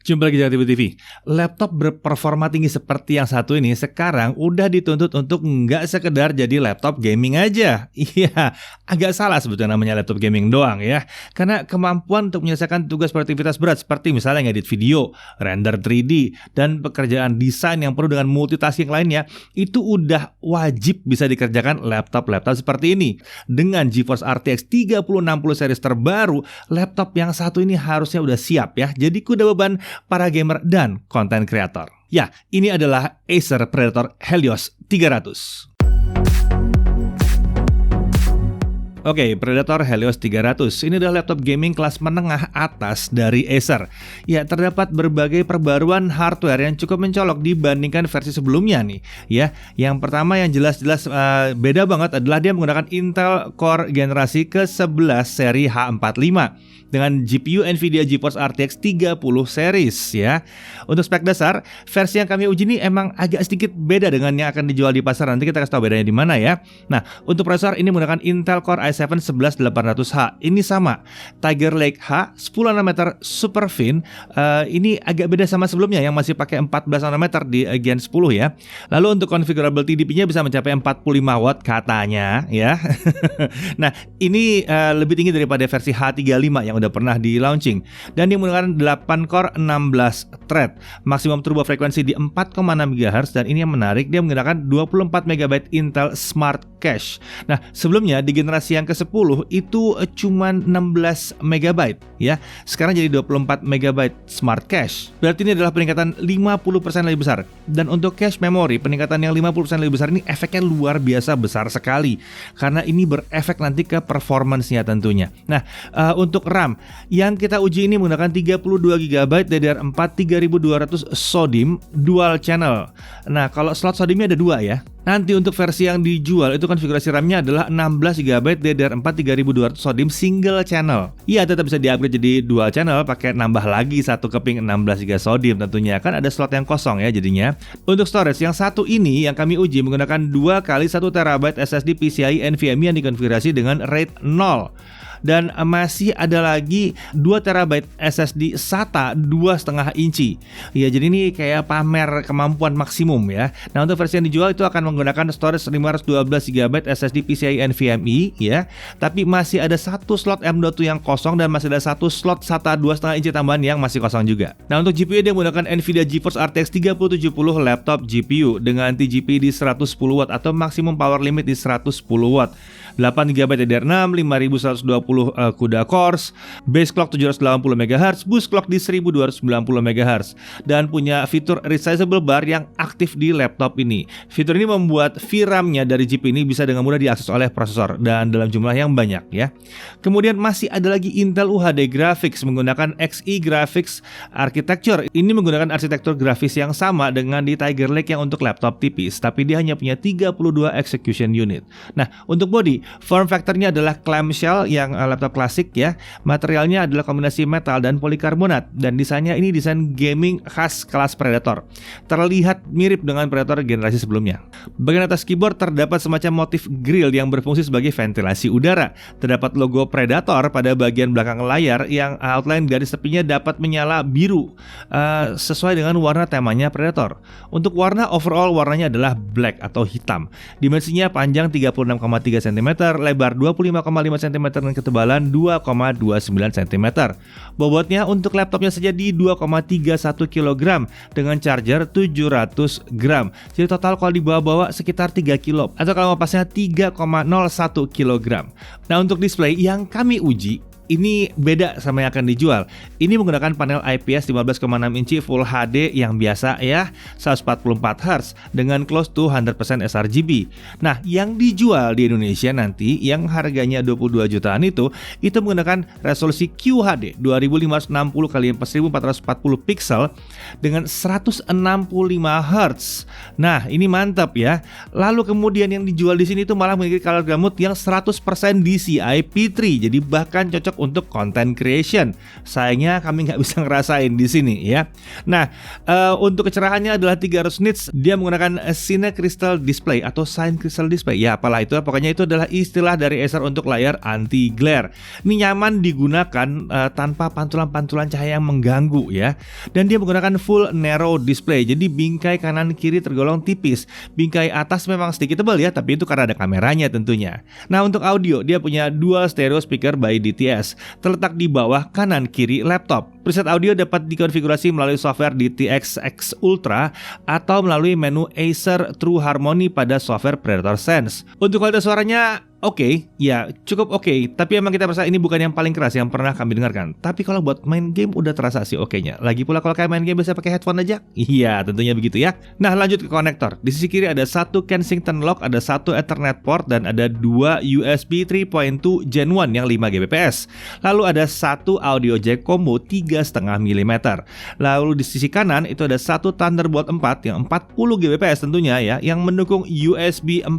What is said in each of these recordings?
Jumpa lagi di Aktif TV. Laptop berperforma tinggi seperti yang satu ini sekarang udah dituntut untuk nggak sekedar jadi laptop gaming aja. Iya, agak salah sebetulnya namanya laptop gaming doang ya. Karena kemampuan untuk menyelesaikan tugas produktivitas berat seperti misalnya ngedit video, render 3D, dan pekerjaan desain yang perlu dengan multitasking lainnya, itu udah wajib bisa dikerjakan laptop-laptop seperti ini. Dengan GeForce RTX 3060 series terbaru, laptop yang satu ini harusnya udah siap ya. Jadi kuda beban para gamer dan konten kreator. Ya, ini adalah Acer Predator Helios 300. Oke, Predator Helios 300 ini adalah laptop gaming kelas menengah atas dari Acer. Ya, terdapat berbagai perbaruan hardware yang cukup mencolok dibandingkan versi sebelumnya nih. Ya, yang pertama yang jelas-jelas beda banget adalah dia menggunakan Intel Core generasi ke-11 seri H45 dengan GPU Nvidia GeForce RTX 30 series ya. Untuk spek dasar, versi yang kami uji ini emang agak sedikit beda dengan yang akan dijual di pasar. Nanti kita kasih tahu bedanya di mana ya. Nah, untuk prosesor ini menggunakan Intel Core i7 11800H. Ini sama Tiger Lake H 10 nanometer Superfin. Ini agak beda sama sebelumnya yang masih pakai 14 nanometer di Gen 10 ya. Lalu untuk configurable TDP-nya bisa mencapai 45 watt katanya ya. Nah, ini lebih tinggi daripada versi H35 yang udah pernah di launching, dan dia menggunakan 8 core 16 thread, maksimum turbo frekuensi di 4,6 GHz, dan ini yang menarik, dia menggunakan 24 MB Intel Smart Cache. Nah, sebelumnya di generasi yang ke-10 itu cuma 16 MB ya. Sekarang jadi 24 MB Smart Cache. Berarti ini adalah peningkatan 50% lebih besar. Dan untuk cache memory, peningkatan yang 50% lebih besar ini efeknya luar biasa besar sekali, karena ini berefek nanti ke performance-nya tentunya. Nah, untuk RAM yang kita uji ini menggunakan 32 GB DDR4 3200 SODIMM dual channel. Nah, kalau slot SODIMM-nya ada 2 ya. Nanti untuk versi yang dijual itu konfigurasi RAM-nya adalah 16 GB DDR4 3200 SODIMM single channel. Iya, tetap bisa di-upgrade jadi dual channel, pakai nambah lagi satu keping 16 GB SODIMM tentunya, kan ada slot yang kosong ya jadinya. Untuk storage yang satu ini yang kami uji menggunakan 2 kali 1 TB SSD PCIe NVMe yang dikonfigurasi dengan RAID 0. Dan masih ada lagi 2 TB SSD SATA 2,5 inci. Ya, jadi ini kayak pamer kemampuan maksimum ya. Nah, untuk versi yang dijual itu akan menggunakan storage 512 GB SSD PCIe NVMe ya. Tapi masih ada satu slot M.2 yang kosong dan masih ada satu slot SATA 2,5 inci tambahan yang masih kosong juga. Nah, untuk GPU dia menggunakan Nvidia GeForce RTX 3070 laptop GPU dengan TGP di 110 watt atau maksimum power limit di 110 watt. 8 GB DDR6, 5120 CUDA cores, base clock 780 MHz, boost clock di 1290 MHz, dan punya fitur resizable bar yang aktif di laptop ini. Fitur ini membuat VRAM-nya dari GPU ini bisa dengan mudah diakses oleh prosesor dan dalam jumlah yang banyak ya. Kemudian masih ada lagi Intel UHD Graphics menggunakan Xe Graphics Architecture. Ini menggunakan arsitektur grafis yang sama dengan di Tiger Lake yang untuk laptop tipis, tapi dia hanya punya 32 execution unit. Nah, untuk body, form factor-nya adalah clamshell yang laptop klasik ya. Materialnya adalah kombinasi metal dan polikarbonat, dan desainnya ini desain gaming khas kelas Predator. Terlihat mirip dengan Predator generasi sebelumnya. Bagian atas keyboard terdapat semacam motif grill yang berfungsi sebagai ventilasi udara. Terdapat logo Predator pada bagian belakang layar yang outline garis tepinya dapat menyala biru sesuai dengan warna temanya Predator. Untuk warna overall warnanya adalah black atau hitam. Dimensinya panjang 36,3 cm, lebar 25,5 cm dan ketebalan 2,29 cm. Bobotnya untuk laptopnya saja di 2,31 kg dengan charger 700 gram. Jadi total kalau dibawa-bawa sekitar 3 kg atau kalau ngepasnya 3,01 kg. Nah, untuk display yang kami uji ini beda sama yang akan dijual. Ini menggunakan panel IPS 15,6 inci Full HD yang biasa ya, 144 Hz dengan close to 100% sRGB. Nah, yang dijual di Indonesia nanti yang harganya 22 jutaan itu menggunakan resolusi QHD 2560 x 1440 pixel dengan 165 Hz. Nah, ini mantap ya. Lalu kemudian yang dijual di sini itu malah memiliki color gamut yang 100% DCI P3. Jadi bahkan cocok cocok untuk content creation. Sayangnya kami nggak bisa ngerasain di sini ya. Nah, untuk kecerahannya adalah 300 nits. Dia menggunakan Cine Crystal Display atau Cine Crystal Display. Ya, apalah itu. Pokoknya itu adalah istilah dari Acer untuk layar anti glare. Ini nyaman digunakan tanpa pantulan-pantulan cahaya yang mengganggu ya. Dan dia menggunakan full narrow display. Jadi bingkai kanan kiri tergolong tipis. Bingkai atas memang sedikit tebal ya, tapi itu karena ada kameranya tentunya. Nah, untuk audio dia punya dual stereo speaker by DTS, terletak di bawah kanan kiri laptop. Preset audio dapat dikonfigurasi melalui software DTS X Ultra atau melalui menu Acer True Harmony pada software Predator Sense. Untuk kualitas suaranya oke, ya cukup oke, tapi emang kita merasa ini bukan yang paling keras yang pernah kami dengarkan. Tapi kalau buat main game udah terasa sih oke-nya. Lagi pula kalau kayak main game bisa pakai headphone aja. Iya, tentunya begitu ya. Nah, lanjut ke konektor. Di sisi kiri ada satu Kensington lock, ada satu Ethernet port, dan ada dua USB 3.2 Gen 1 yang 5 Gbps. Lalu ada satu audio jack combo 3,5 mm. Lalu di sisi kanan itu ada satu Thunderbolt 4 yang 40 Gbps tentunya ya, yang mendukung USB 4.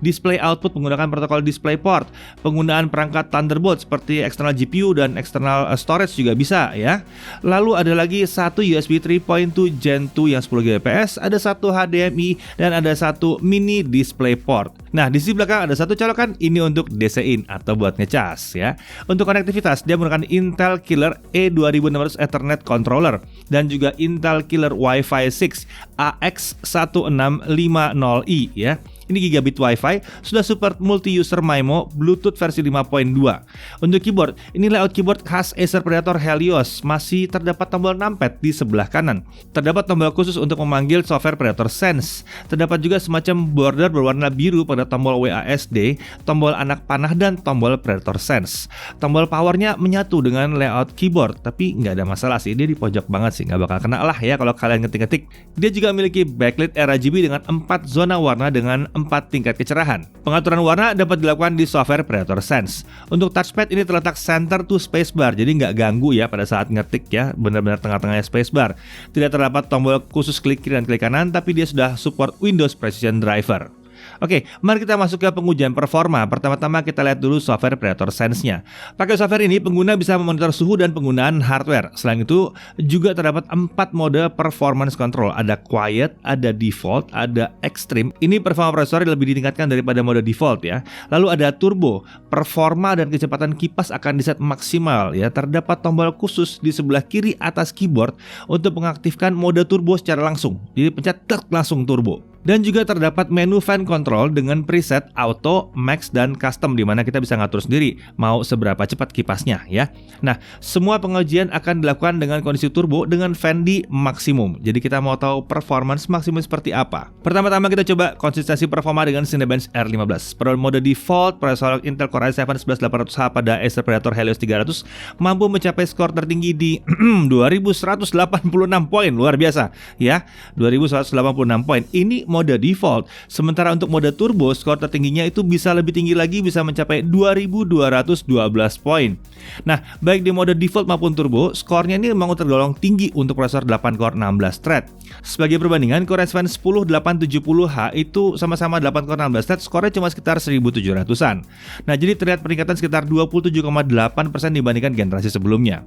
Display output menggunakan protokol DisplayPort. Penggunaan perangkat Thunderbolt seperti eksternal GPU dan eksternal storage juga bisa ya. Lalu ada lagi satu USB 3.2 Gen 2 yang 10 Gbps, ada satu HDMI, dan ada satu mini DisplayPort. Nah, di sisi belakang ada satu colokan, ini untuk DC-in atau buat ngecas ya. Untuk konektivitas dia menggunakan Intel Killer E2600 Ethernet controller dan juga Intel Killer Wi-Fi 6 AX1650i ya. Ini gigabit Wi-Fi, sudah support multi-user MIMO, Bluetooth versi 5.2. Untuk keyboard, ini layout keyboard khas Acer Predator Helios. Masih terdapat tombol numpad di sebelah kanan. Terdapat tombol khusus untuk memanggil software Predator Sense. Terdapat juga semacam border berwarna biru pada tombol WASD, tombol anak panah, dan tombol Predator Sense. Tombol powernya menyatu dengan layout keyboard, tapi nggak ada masalah sih, dia di pojok banget sih, nggak bakal kena lah ya kalau kalian ngetik-ngetik. Dia juga memiliki backlit RGB dengan 4 zona warna dengan 4 tingkat kecerahan. Pengaturan warna dapat dilakukan di software Predator Sense. Untuk touchpad ini terletak center to spacebar, jadi nggak ganggu ya pada saat ngetik ya, benar-benar tengah-tengahnya spacebar. Tidak terdapat tombol khusus klik kiri dan klik kanan, tapi dia sudah support Windows Precision Driver. Oke, mari kita masuk ke pengujian performa. Pertama-tama kita lihat dulu software Predator Sense-nya. Pakai software ini, pengguna bisa memonitor suhu dan penggunaan hardware. Selain itu, juga terdapat 4 mode performance control. Ada quiet, ada default, ada extreme. Ini performa prosesor lebih ditingkatkan daripada mode default ya. Lalu ada turbo. Performa dan kecepatan kipas akan diset maksimal ya. Terdapat tombol khusus di sebelah kiri atas keyboard untuk mengaktifkan mode turbo secara langsung. Jadi pencet langsung turbo. Dan juga terdapat menu fan control dengan preset auto, max, dan custom, di mana kita bisa ngatur sendiri mau seberapa cepat kipasnya ya. Nah, semua pengujian akan dilakukan dengan kondisi turbo dengan fan di maksimum. Jadi kita mau tahu performance maksimum seperti apa. Pertama-tama kita coba konsistensi performa dengan Cinebench R15. Pada mode default, prosesor Intel Core i7 11800H pada Acer Predator Helios 300 mampu mencapai skor tertinggi di 2186 poin, luar biasa ya. 2186 poin. Ini mode default. Sementara untuk mode turbo, skor tertingginya itu bisa lebih tinggi lagi, bisa mencapai 2212 poin. Nah, baik di mode default maupun turbo, skornya ini memang tergolong tinggi untuk prosesor 8 core 16 thread. Sebagai perbandingan, Core i7 10870H itu sama-sama 8 core 16 thread, skornya cuma sekitar 1700-an. Nah, jadi terlihat peningkatan sekitar 27,8% dibandingkan generasi sebelumnya.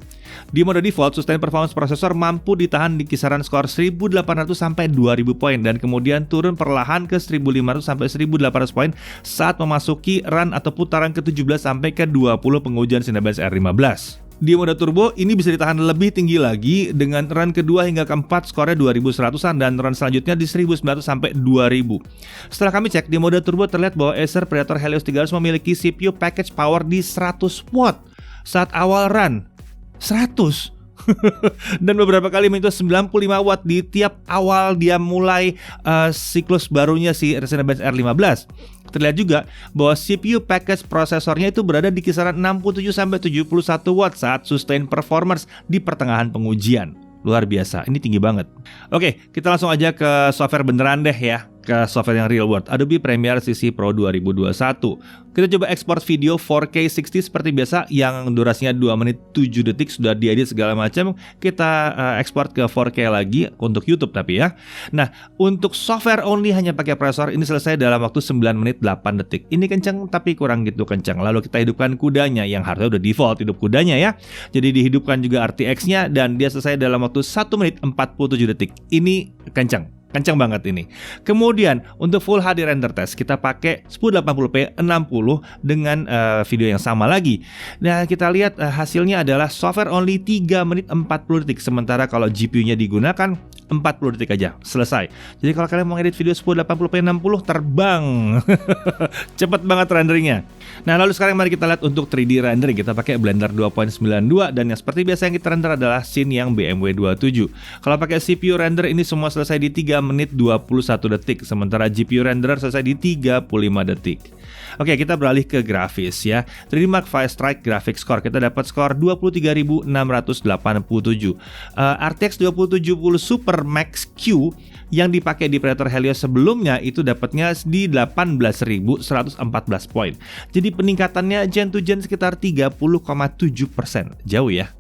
Di mode default, sustain performance prosesor mampu ditahan di kisaran skor 1800 sampai 2000 poin dan kemudian turun perlahan ke 1500 sampai 1800 poin saat memasuki run atau putaran ke-17 sampai ke-20 pengujian Cinebench R15. Di mode turbo ini bisa ditahan lebih tinggi lagi dengan run kedua hingga keempat skornya 2100-an dan run selanjutnya di 1900 sampai 2000. Setelah kami cek, di mode turbo terlihat bahwa Acer Predator Helios 300 memiliki CPU package power di 100 watt saat awal run. 100 dan beberapa kali menyentuh 95 watt di tiap awal dia mulai siklus barunya si Cinebench R15. Terlihat juga bahwa CPU package prosesornya itu berada di kisaran 67-71 watt saat sustain performance di pertengahan pengujian. Luar biasa, ini tinggi banget. Oke, kita langsung aja ke software beneran deh ya. ke software yang real world, Adobe Premiere CC Pro 2021. Kita coba ekspor video 4K 60 seperti biasa yang durasinya 2 menit 7 detik, sudah diedit segala macam. Kita ekspor ke 4K lagi untuk YouTube tapi ya. Nah, untuk software only hanya pakai prosesor ini selesai dalam waktu 9 menit 8 detik. Ini kencang tapi kurang gitu kencang. Lalu kita hidupkan kudanya yang harusnya udah default hidup kudanya ya. Jadi dihidupkan juga RTX-nya dan dia selesai dalam waktu 1 menit 47 detik. Ini kencang. Kencang banget ini. Kemudian untuk Full HD render test kita pakai 1080p 60 dengan video yang sama lagi. Nah, kita lihat hasilnya adalah software only 3 menit 40 detik. Sementara kalau GPU-nya digunakan 40 detik aja, selesai. Jadi kalau kalian mau edit video 1080p 60 terbang. Cepet banget renderingnya. Nah, lalu sekarang mari kita lihat untuk 3D rendering. Kita pakai Blender 2.92 dan yang seperti biasa yang kita render adalah scene yang BMW 27. Kalau pakai CPU render ini semua selesai di 3 menit 21 detik, sementara GPU renderer selesai di 35 detik. Oke, kita beralih ke grafis ya. 3D Mark V Strike Graphics Score kita dapat skor 23.687. RTX 2070 Super Max Q yang dipakai di Predator Helios sebelumnya itu dapatnya di 18.114 poin. Jadi peningkatannya gen to gen sekitar 30,7%. Jauh ya.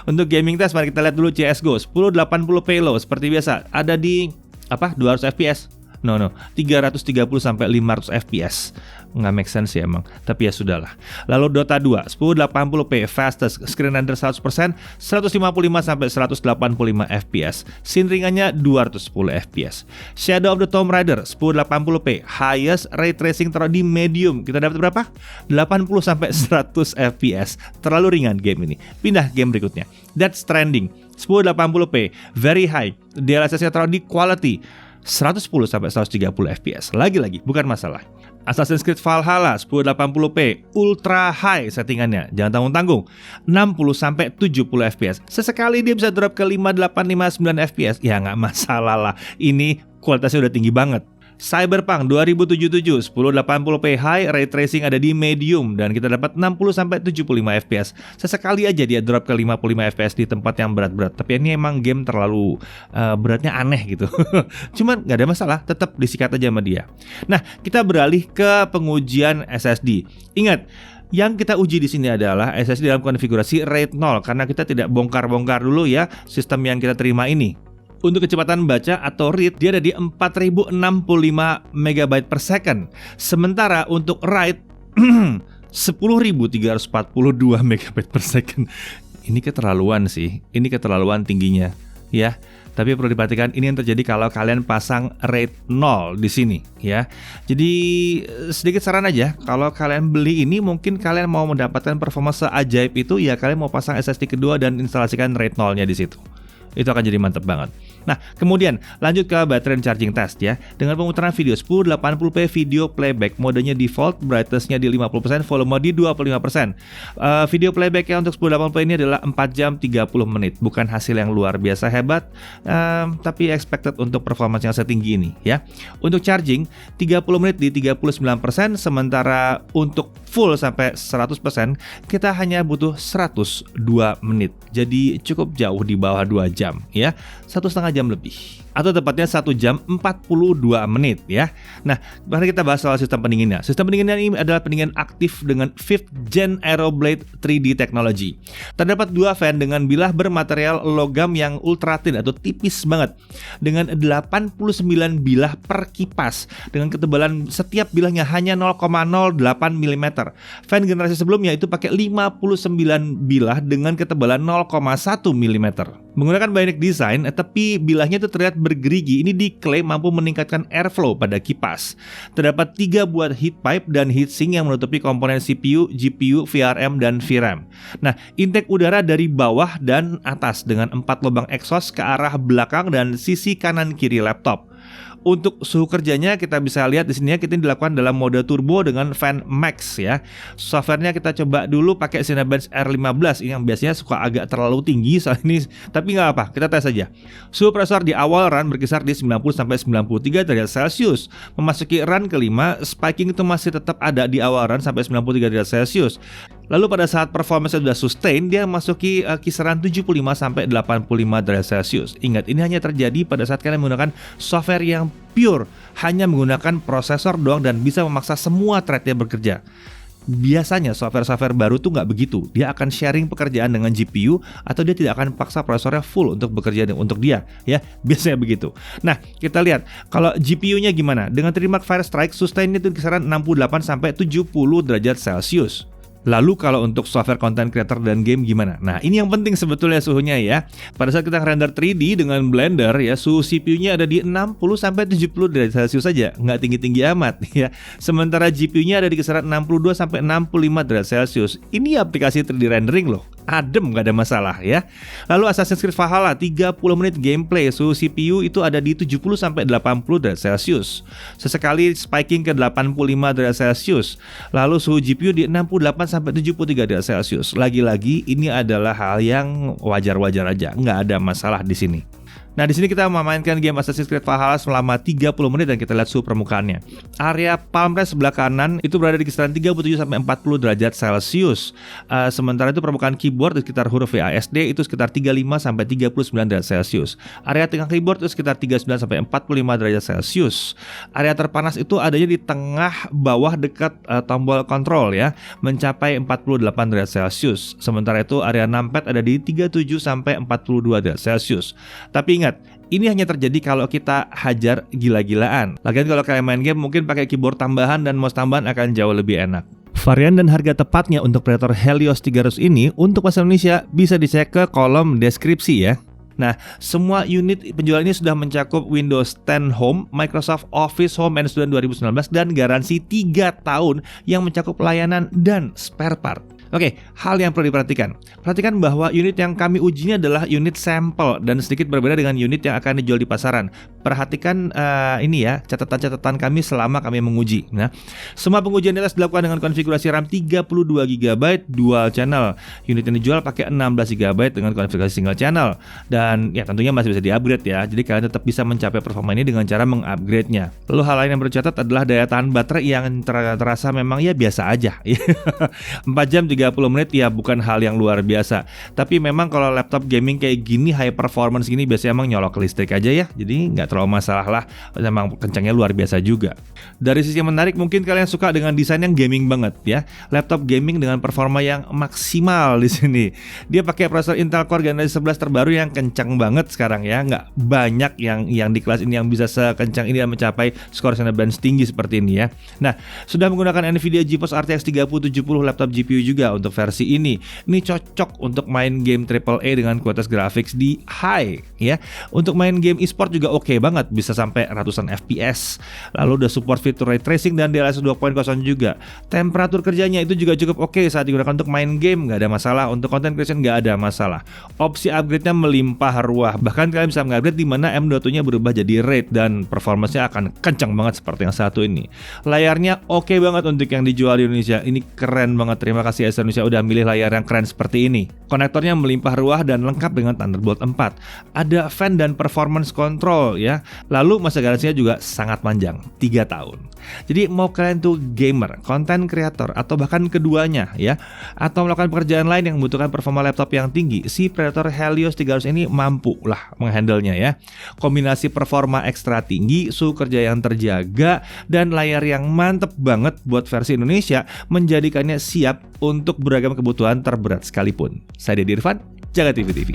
Untuk gaming test mari kita lihat dulu CS:GO 1080p low seperti biasa ada di 200 fps. No, 330 sampai 500 fps. Nggak make sense ya emang, tapi ya sudahlah. Lalu Dota 2 1080p fastest screen render 100%, 155 sampai 185 fps. Scene ringannya 210 fps. Shadow of the Tomb Raider 1080p highest ray tracing taruh di medium. Kita dapat berapa? 80 sampai 100 fps. Terlalu ringan game ini. Pindah game berikutnya. Death Stranding 1080p very high. DLSS-nya taruh di quality 110 sampai 130 fps. Lagi-lagi bukan masalah. Assassin's Creed Valhalla 1080p ultra high settingannya. Jangan tanggung-tanggung. 60 sampai 70 fps. Sesekali dia bisa drop ke 5859 fps. Ya nggak masalah lah. Ini kualitasnya udah tinggi banget. Cyberpunk 2077 1080p high, ray tracing ada di medium dan kita dapat 60 sampai 75 fps. Sesekali aja dia drop ke 55 fps di tempat yang berat-berat. Tapi ini emang game terlalu beratnya aneh gitu. Cuman nggak ada masalah, tetap disikat aja sama dia. Nah, kita beralih ke pengujian SSD. Ingat, yang kita uji di sini adalah SSD dalam konfigurasi RAID 0 karena kita tidak bongkar-bongkar dulu ya sistem yang kita terima ini. Untuk kecepatan baca atau read dia ada di 4065 MB per second. Sementara untuk write 10.342 MB per second. Ini keterlaluan sih. Ini keterlaluan tingginya ya. Tapi perlu diperhatikan ini yang terjadi kalau kalian pasang RAID 0 di sini ya. Jadi sedikit saran aja, kalau kalian beli ini mungkin kalian mau mendapatkan performa seajaib itu ya kalian mau pasang SSD kedua dan instalasikan RAID 0-nya di situ. Itu akan jadi mantap banget. Nah, kemudian lanjut ke baterai charging test ya. Dengan pemutaran video 1080p video playback, modenya default, brightness-nya di 50%, volume di 25%. Video playback-nya untuk 1080p ini adalah 4 jam 30 menit. Bukan hasil yang luar biasa hebat, tapi expected untuk performance yang setinggi ini ya. Untuk charging 30 menit di 39%, sementara untuk full sampai 100% kita hanya butuh 102 menit. Jadi cukup jauh di bawah 2 jam ya, 1,5 jam lebih, atau tepatnya 1 jam 42 menit ya. Nah, mari kita bahas soal sistem pendinginnya. Sistem pendinginnya ini adalah pendingin aktif dengan 5th Gen Aeroblade 3D Technology. Terdapat 2 fan dengan bilah bermaterial logam yang ultra thin atau tipis banget, dengan 89 bilah per kipas, dengan ketebalan setiap bilahnya hanya 0,08 mm. Fan generasi sebelumnya itu pakai 59 bilah dengan ketebalan 0,1 mm. Menggunakan Bionic design, tapi bilahnya itu terlihat bergerigi. Ini diklaim mampu meningkatkan airflow pada kipas. Terdapat 3 buah heat pipe dan heatsink yang menutupi komponen CPU, GPU, VRM, dan VRAM. Nah, intake udara dari bawah dan atas dengan 4 lubang exhaust ke arah belakang dan sisi kanan kiri laptop. Untuk suhu kerjanya kita bisa lihat di sini ya, kita dilakukan dalam mode turbo dengan fan max ya. Softwarenya kita coba dulu pakai Cinebench R15 ini yang biasanya suka agak terlalu tinggi saat ini, tapi nggak apa, kita tes saja. Suhu prosesor di awal run berkisar di 90 sampai 93 derajat Celcius. Memasuki run kelima, spiking itu masih tetap ada di awal run sampai 93 derajat Celcius. Lalu pada saat performance sudah sustain, dia masuki kisaran 75-85 derajat Celcius. Ingat, ini hanya terjadi pada saat kalian menggunakan software yang pure, hanya menggunakan prosesor doang dan bisa memaksa semua threadnya bekerja. Biasanya software-software baru tuh nggak begitu. Dia akan sharing pekerjaan dengan GPU atau dia tidak akan paksa prosesornya full untuk bekerja untuk dia, ya. Biasanya begitu. Nah, kita lihat kalau GPU-nya gimana. Dengan Trimark Firestrike sustain itu kisaran 68-70 derajat Celcius. Lalu kalau untuk software content creator dan game gimana? Nah, ini yang penting sebetulnya suhunya ya. Pada saat kita render 3D dengan Blender ya, suhu CPU-nya ada di 60-70 derajat Celcius saja, nggak tinggi-tinggi amat ya. Sementara GPU-nya ada di kisaran 62-65 derajat Celcius. Ini aplikasi 3D rendering loh. Adem, nggak ada masalah ya. Lalu Assassin's Creed Valhalla 30 menit gameplay, suhu CPU itu ada di 70-80 derajat Celcius. Sesekali spiking ke 85 derajat Celcius. Lalu suhu GPU di 68-73 derajat Celcius. Lagi-lagi ini adalah hal yang wajar-wajar aja, nggak ada masalah di sini. Nah, di sini kita memainkan game Assassin's Creed Valhalla selama 30 menit dan kita lihat suhu permukaannya. Area palm rest sebelah kanan itu berada di kisaran 37-40 derajat Celcius. Sementara itu permukaan keyboard di sekitar huruf WASD itu sekitar 35-39 derajat Celcius. Area tengah keyboard itu sekitar 39-45 derajat Celcius. Area terpanas itu adanya di tengah bawah dekat tombol kontrol ya, mencapai 48 derajat Celcius. Sementara itu area numpad ada di 37-42 derajat Celcius. Tapi ingat, ini hanya terjadi kalau kita hajar gila-gilaan. Lagian kalau kalian main game mungkin pakai keyboard tambahan dan mouse tambahan akan jauh lebih enak. Varian dan harga tepatnya untuk Predator Helios 300 ini untuk bahasa Indonesia bisa dicek ke kolom deskripsi ya. Nah, semua unit penjualan ini sudah mencakup Windows 10 Home, Microsoft Office Home and Student 2019 dan garansi 3 tahun yang mencakup layanan dan spare part. Oke, hal yang perlu diperhatikan. Perhatikan bahwa unit yang kami uji ini adalah unit sampel dan sedikit berbeda dengan unit yang akan dijual di pasaran. Perhatikan ini ya, catatan-catatan kami selama kami menguji. Nah, semua pengujian di atas dilakukan dengan konfigurasi RAM 32GB dual channel. Unit yang dijual pakai 16GB dengan konfigurasi single channel. Dan ya tentunya masih bisa di-upgrade ya. Jadi kalian tetap bisa mencapai performa ini dengan cara meng-upgrade-nya. Lalu hal lain yang perlu dicatat adalah daya tahan baterai yang terasa memang ya biasa aja. 4 jam 30 menit ya bukan hal yang luar biasa. Tapi memang kalau laptop gaming kayak gini, high performance gini biasanya emang nyolok listrik aja ya. Jadi nggak terlalu masalah lah. Memang kencangnya luar biasa juga. Dari sisi yang menarik, mungkin kalian suka dengan desain yang gaming banget ya. Laptop gaming dengan performa yang maksimal di sini. Dia pakai prosesor Intel Core generasi 11 terbaru yang kencang banget sekarang ya. Nggak banyak yang di kelas ini yang bisa sekencang ini dan mencapai skor Cinebench tinggi seperti ini ya. Nah, sudah menggunakan Nvidia GeForce RTX 3070 laptop GPU juga untuk versi ini. Ini cocok untuk main game AAA dengan kualitas grafik di high ya. Untuk main game e-sport juga oke banget, bisa sampai ratusan FPS. Lalu udah support fitur ray tracing dan DLSS 2.0 juga. Temperatur kerjanya itu juga cukup oke saat digunakan untuk main game, nggak ada masalah. Untuk content creation nggak ada masalah. Opsi upgrade-nya melimpah ruah. Bahkan kalian bisa mengupgrade di mana M.2-nya berubah jadi RAID dan performanya akan kencang banget seperti yang satu ini. Layarnya oke banget untuk yang dijual di Indonesia. Ini keren banget. Terima kasih Acer Indonesia udah milih layar yang keren seperti ini. Konektornya melimpah ruah dan lengkap dengan Thunderbolt 4. Ada fan dan performance control ya. Lalu masa garansinya juga sangat panjang, 3 tahun. Jadi mau kalian tuh gamer, content creator atau bahkan keduanya ya, atau melakukan pekerjaan lain yang membutuhkan performa laptop yang tinggi, si Predator Helios 300 ini mampu lah menghandlenya ya. Kombinasi performa ekstra tinggi, suhu kerja yang terjaga, dan layar yang mantep banget buat versi Indonesia menjadikannya siap untuk beragam kebutuhan terberat sekalipun. Saya Deddy Irfan, Jaga TV.